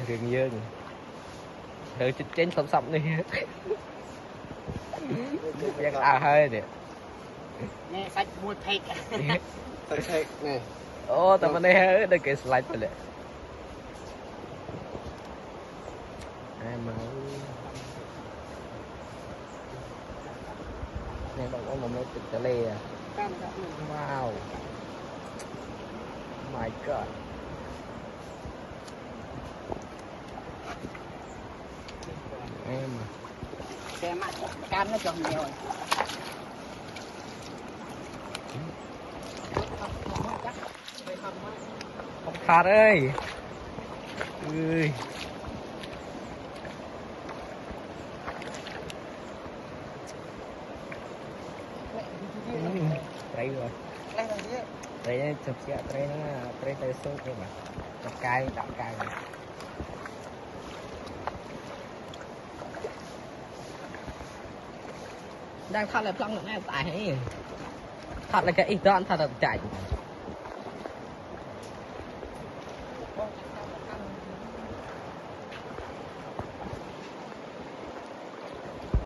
riêng dương thử chích chén sầm sầm đi chắc à hơi nè nè sạch mua thịt thịt nè ô tao bên đây hơi đây cái slide này em mà này bạn có một mấy cái lê à wow my god em mà xe mặt cam nó trồng nhiều rồi không khát ơi ơi đây rồi đây chụp xe đây nó đây tay số kia mà chụp cay đậm cay này đang thật là plong được ngay tại thật là cái ít đoạn thật là chạy